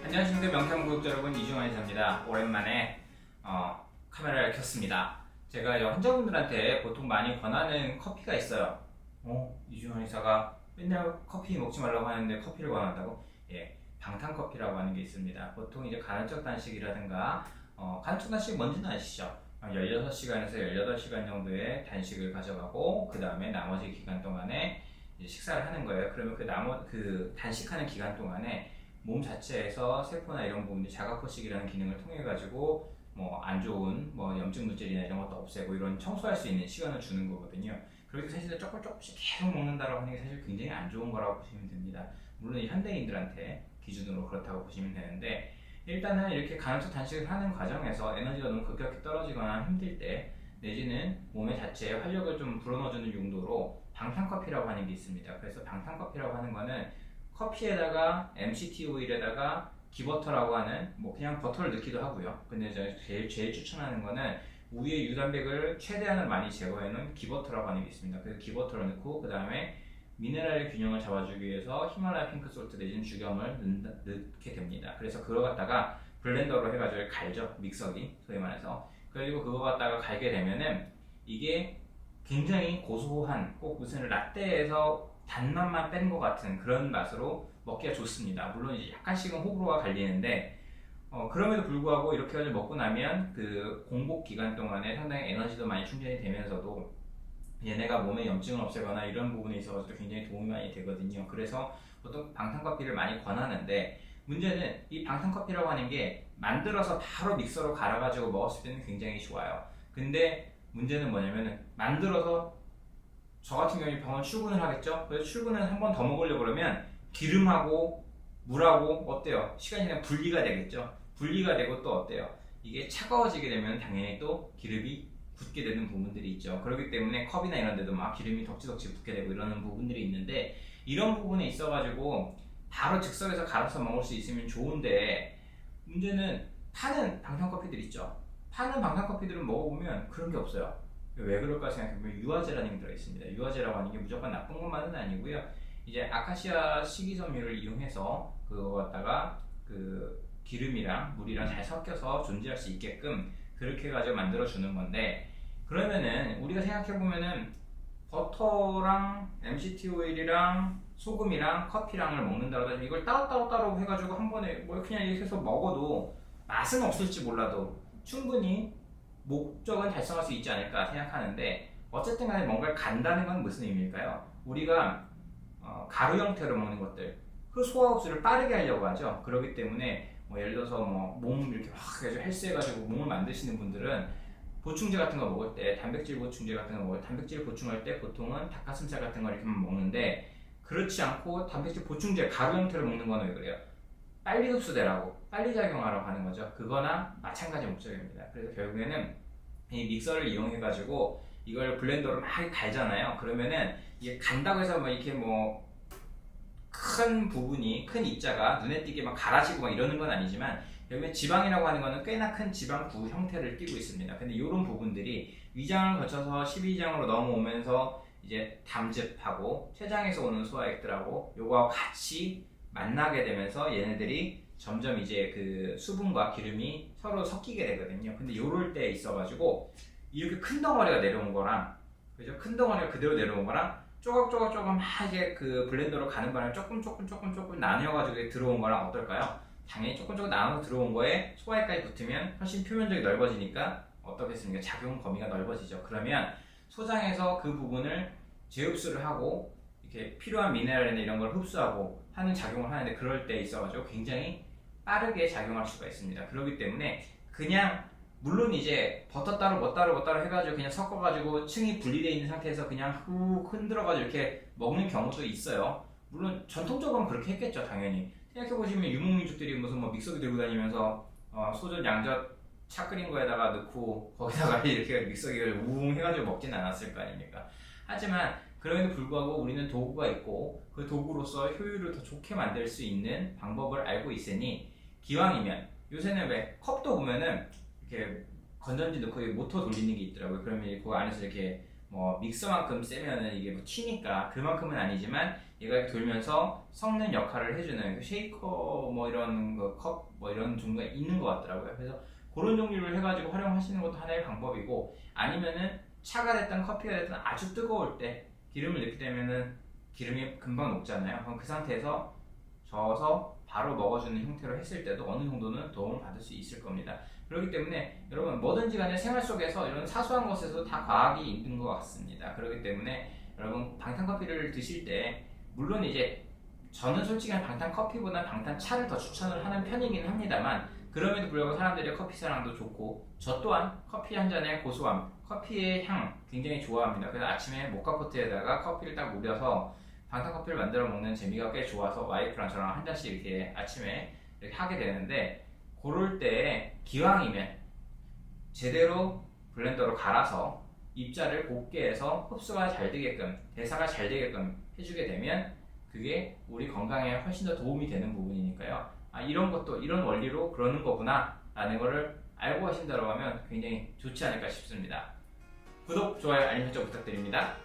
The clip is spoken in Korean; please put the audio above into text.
안녕하십니까 명탐 구독자 여러분, 이중환 이사입니다. 오랜만에 카메라를 켰습니다. 제가 환자분들한테 보통 많이 권하는 커피가 있어요. 이중환 이사가 맨날 커피 먹지 말라고 하는데 커피를 권한다고? 예, 방탄커피라고 하는 게 있습니다. 보통 이제 간헐적 단식이라든가 간헐적 단식 뭔지는 아시죠? 16시간에서 18시간 정도의 단식을 가져가고 그 다음에 나머지 기간 동안에 이제 식사를 하는 거예요. 그러면 그 단식하는 기간 동안에 몸 자체에서 세포나 이런 부분들이 자가포식이라는 기능을 통해 가지고 안 좋은 염증 물질이나 이런 것도 없애고 이런 청소할 수 있는 시간을 주는 거거든요. 그렇게 사실 조금씩 계속 먹는다라고 하는 게 사실 굉장히 안 좋은 거라고 보시면 됩니다. 물론 이 현대인들한테 기준으로 그렇다고 보시면 되는데, 일단은 이렇게 간헐적 단식을 하는 과정에서 에너지가 너무 급격히 떨어지거나 힘들 때 내지는 몸의 자체에 활력을 좀 불어넣어주는 용도로 방탄커피라고 하는 게 있습니다. 그래서 방탄커피라고 하는 거는 커피에다가 MCT 오일에다가 기버터라고 하는 그냥 버터를 넣기도 하고요. 근데 제가 제일 추천하는 거는 우유의 유단백을 최대한을 많이 제거해놓은 기버터라고 하는 게 있습니다. 그래서 기버터를 넣고 그 다음에 미네랄의 균형을 잡아주기 위해서 히말라야 핑크솔트 내지는 죽염을 넣게 됩니다. 그래서 그거 갖다가 블렌더로 해가지고 갈죠. 믹서기 소위 말해서. 그리고 그거 갖다가 갈게 되면은 이게 굉장히 고소한, 꼭 무슨 라떼에서 단맛만 뺀 것 같은 그런 맛으로 먹기가 좋습니다. 물론 이제 약간씩은 호불호가 갈리는데 그럼에도 불구하고 이렇게 해가지고 먹고 나면 그 공복 기간 동안에 상당히 에너지도 많이 충전이 되면서도 얘네가 몸에 염증을 없애거나 이런 부분에 있어서 굉장히 도움이 많이 되거든요. 그래서 보통 방탄커피를 많이 권하는데, 문제는 이 방탄커피라고 하는 게 만들어서 바로 믹서로 갈아가지고 먹었을 때는 굉장히 좋아요. 근데 문제는 뭐냐면은 만들어서 저 같은 경우에 병원 출근을 하겠죠? 그래서 출근을 한 번 더 먹으려고 그러면 기름하고 물하고 어때요? 시간이 그냥 분리가 되겠죠? 분리가 되고 또 어때요? 이게 차가워지게 되면 당연히 또 기름이 굳게 되는 부분들이 있죠. 그렇기 때문에 컵이나 이런 데도 막 기름이 덕지덕지 붙게 되고 이러는 부분들이 있는데, 이런 부분에 있어가지고 바로 즉석에서 갈아서 먹을 수 있으면 좋은데, 문제는 파는 방탄커피들 있죠. 파는 방탄커피들은 먹어보면 그런 게 없어요. 왜 그럴까 생각해보면 유화제라는 게 들어있습니다. 유화제라고 하는 게 무조건 나쁜 것만은 아니고요. 이제 아카시아 식이섬유를 이용해서 그거 갖다가 그 기름이랑 물이랑 잘 섞여서 존재할 수 있게끔 그렇게 해가지고 만들어주는 건데, 그러면은 우리가 생각해보면은 버터랑 MCT 오일이랑 소금이랑 커피랑을 먹는다고 하면 이걸 따로 해가지고 한 번에 그냥 이렇게 해서 먹어도 맛은 없을지 몰라도 충분히 목적은 달성할 수 있지 않을까 생각하는데, 어쨌든 간에 뭔가를 간다는 건 무슨 의미일까요? 우리가 가루 형태로 먹는 것들, 그 소화 흡수를 빠르게 하려고 하죠. 그렇기 때문에 예를 들어서 몸 이렇게 확 해가지고 헬스해가지고 몸을 만드시는 분들은 보충제 같은 거 먹을 때, 단백질 보충제 같은 거 먹을 때, 단백질 보충할 때 보통은 닭가슴살 같은 거 이렇게만 먹는데, 그렇지 않고 단백질 보충제 가루 형태로 먹는 거는 왜 그래요? 빨리 흡수되라고, 빨리 작용하라고 하는 거죠. 그거나 마찬가지 목적입니다. 그래서 결국에는 이 믹서를 이용해가지고 이걸 블렌더로 막 갈잖아요. 그러면은 이게 간다고 해서 이렇게 큰 부분이, 큰 입자가 눈에 띄게 막 갈아지고 막 이러는 건 아니지만, 결국엔 지방이라고 하는 거는 꽤나 큰 지방구 형태를 띠고 있습니다. 근데 이런 부분들이 위장을 거쳐서 십이장으로 넘어오면서 이제 담즙하고 췌장에서 오는 소화액들하고 요거하고 같이 만나게 되면서 얘네들이 점점 이제 그 수분과 기름이 서로 섞이게 되거든요. 근데 요럴 때 있어가지고 이렇게 큰 덩어리가 내려온 거랑, 그죠? 큰 덩어리가 그대로 내려온 거랑 조금하게 그 블렌더로 가는 거랑 조금 나뉘어가지고 들어온 거랑 어떨까요? 당연히 조금 나눠서 들어온 거에 소화액까지 붙으면 훨씬 표면적이 넓어지니까 어떻겠습니까? 작용 범위가 넓어지죠. 그러면 소장에서 그 부분을 재흡수를 하고 이렇게 필요한 미네랄이나 이런 걸 흡수하고 하는 작용을 하는데, 그럴 때 있어가지고 굉장히 빠르게 작용할 수가 있습니다. 그렇기 때문에 그냥, 물론 이제 버터 따로 뭐 따로 해가지고 그냥 섞어가지고 층이 분리되어 있는 상태에서 그냥 훅 흔들어가지고 이렇게 먹는 경우도 있어요. 물론 전통적으로는 그렇게 했겠죠, 당연히. 생각해보시면 유목민족들이 무슨 믹서기 들고 다니면서 소젖 양젖 차 끓인 거에다가 넣고 거기다가 이렇게 믹서기를 우웅 해가지고 먹진 않았을 거 아닙니까? 하지만 그럼에도 불구하고 우리는 도구가 있고 그 도구로서 효율을 더 좋게 만들 수 있는 방법을 알고 있으니, 기왕이면 요새는 왜 컵도 보면은 이렇게 건전지 넣고 모터 돌리는 게 있더라고요. 그러면 그 안에서 이렇게 믹서만큼 세면은 이게 튀니까 그만큼은 아니지만 얘가 돌면서 섞는 역할을 해주는 그 쉐이커 뭐 이런 컵 뭐 이런 종류가 있는 것 같더라고요. 그래서 그런 종류를 해가지고 활용하시는 것도 하나의 방법이고, 아니면은 차가 됐든 커피가 됐든 아주 뜨거울 때 기름을 넣게 되면은 기름이 금방 녹잖아요. 그럼 그 상태에서 저어서 바로 먹어주는 형태로 했을 때도 어느 정도는 도움을 받을 수 있을 겁니다. 그렇기 때문에 여러분 뭐든지 간에 생활 속에서 이런 사소한 것에서 다 과학이 있는 것 같습니다. 그렇기 때문에 여러분 방탄커피를 드실 때, 물론 이제 저는 솔직히 방탄커피보다 방탄차를 더 추천을 하는 편이긴 합니다만, 그럼에도 불구하고 사람들이 커피 사랑도 좋고 저 또한 커피 한 잔의 고소함, 커피의 향 굉장히 좋아합니다. 그래서 아침에 모카포트에다가 커피를 딱 우려서 방탄커피를 만들어 먹는 재미가 꽤 좋아서 와이프랑 저랑 한 잔씩 이렇게 아침에 이렇게 하게 되는데, 그럴 때 기왕이면 제대로 블렌더로 갈아서 입자를 곱게 해서 흡수가 잘 되게끔, 대사가 잘 되게끔 해주게 되면 그게 우리 건강에 훨씬 더 도움이 되는 부분이니까요. 아, 이런 것도 이런 원리로 그러는 거구나 라는 거를 알고 하신다고 하면 굉장히 좋지 않을까 싶습니다. 구독, 좋아요, 알림 설정 부탁드립니다.